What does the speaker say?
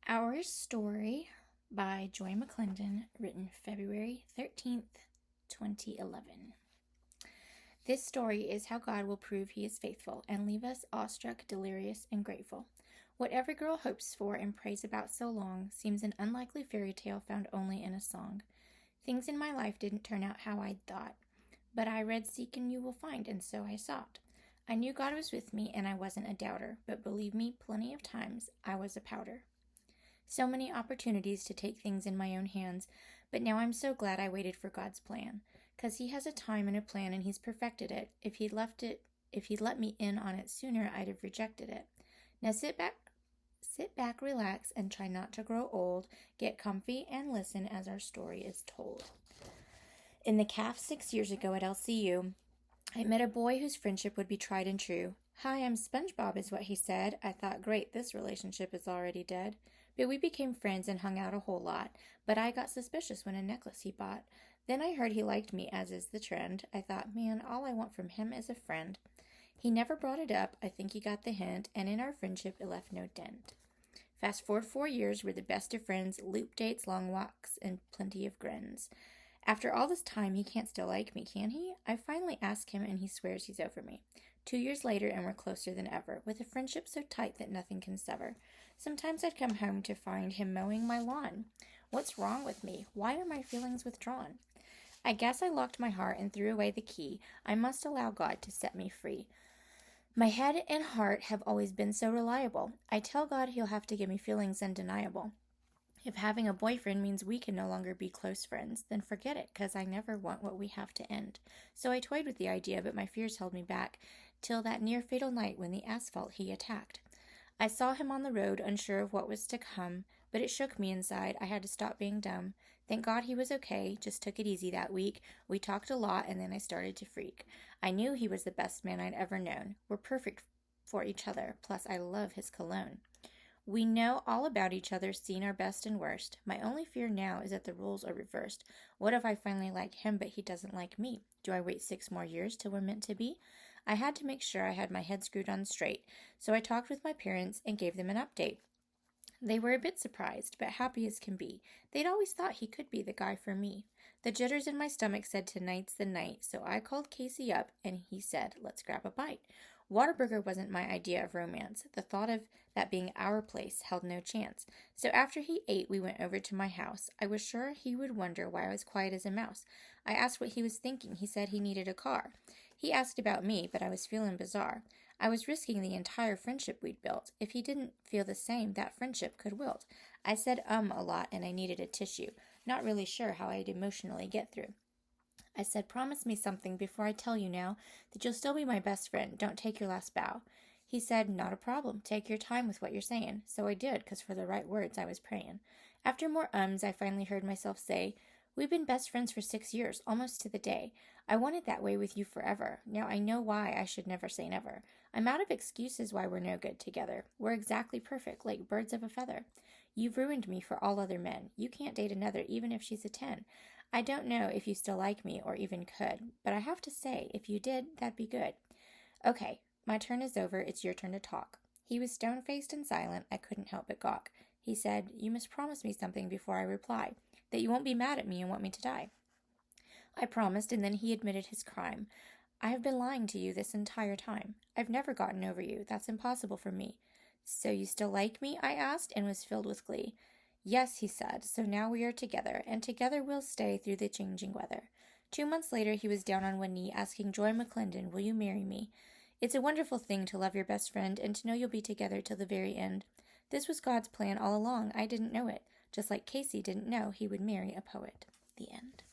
Our Story by Joy McClendon, written February 13th, 2011. This story is how God will prove he is faithful and leave us awestruck, delirious, and grateful. What every girl hopes for and prays about so long seems an unlikely fairy tale found only in a song. Things in my life didn't turn out how I'd thought, but I read Seek and You Will Find, and so I sought. I knew God was with me and I wasn't a doubter, but believe me, plenty of times I was a pouter. So many opportunities to take things in my own hands, but now I'm so glad I waited for God's plan, 'cause he has a time and a plan and he's perfected it. If he'd let me in on it sooner, I'd have rejected it. Now sit back, relax, and try not to grow old. Get comfy and listen as our story is told. In the calf 6 years ago at LCU, I met a boy whose friendship would be tried and true. "Hi, I'm SpongeBob," is what he said. I thought, great, this relationship is already dead. But we became friends and hung out a whole lot. But I got suspicious when a necklace he bought. Then I heard he liked me, as is the trend. I thought, man, all I want from him is a friend. He never brought it up. I think he got the hint, and in our friendship it left no dent. Fast forward 4 years, we're the best of friends, loop dates, long walks, and plenty of grins. After all this time, he can't still like me, can he? I finally ask him, and he swears he's over me. 2 years later, and we're closer than ever, with a friendship so tight that nothing can sever. Sometimes I'd come home to find him mowing my lawn. What's wrong with me? Why are my feelings withdrawn? I guess I locked my heart and threw away the key. I must allow God to set me free. My head and heart have always been so reliable. I tell God he'll have to give me feelings undeniable. If having a boyfriend means we can no longer be close friends, then forget it, 'cause I never want what we have to end. So I toyed with the idea, but my fears held me back, till that near-fatal night when the asphalt he attacked. I saw him on the road, unsure of what was to come, but it shook me inside. I had to stop being dumb. Thank God he was okay, just took it easy that week. We talked a lot, and then I started to freak. I knew he was the best man I'd ever known. We're perfect for each other, plus I love his cologne. We know all about each other, seen our best and worst. My only fear now is that the roles are reversed. What if I finally like him, but he doesn't like me? Do I wait 6 more years till we're meant to be? I had to make sure I had my head screwed on straight, so I talked with my parents and gave them an update. They were a bit surprised, but happy as can be. They'd always thought he could be the guy for me. The jitters in my stomach said tonight's the night, so I called Casey up, and he said, let's grab a bite. Whataburger wasn't my idea of romance. The thought of that being our place held no chance. So after he ate, we went over to my house. I was sure he would wonder why I was quiet as a mouse. I asked what he was thinking. He said he needed a car. He asked about me, but I was feeling bizarre. I was risking the entire friendship we'd built. If he didn't feel the same, that friendship could wilt. I said a lot, and I needed a tissue. Not really sure how I'd emotionally get through. I said, promise me something before I tell you now, that you'll still be my best friend. Don't take your last bow. He said, not a problem. Take your time with what you're saying. So I did, 'cause for the right words I was praying. After more I finally heard myself say, we've been best friends for 6 years, almost to the day. I want it that way with you forever. Now I know why I should never say never. I'm out of excuses why we're no good together. We're exactly perfect, like birds of a feather. You've ruined me for all other men. You can't date another, even if she's a 10. I don't know if you still like me or even could, but I have to say, if you did, that'd be good. Okay, my turn is over. It's your turn to talk. He was stone-faced and silent. I couldn't help but gawk. He said, you must promise me something before I reply, that you won't be mad at me and want me to die. I promised, and then he admitted his crime. I have been lying to you this entire time. I've never gotten over you. That's impossible for me. So you still like me? I asked, and was filled with glee. Yes, he said, so now we are together, and together we'll stay through the changing weather. 2 months later, he was down on one knee, asking Joy McClendon, will you marry me? It's a wonderful thing to love your best friend, and to know you'll be together till the very end. This was God's plan all along. I didn't know it, just like Casey didn't know he would marry a poet. The end.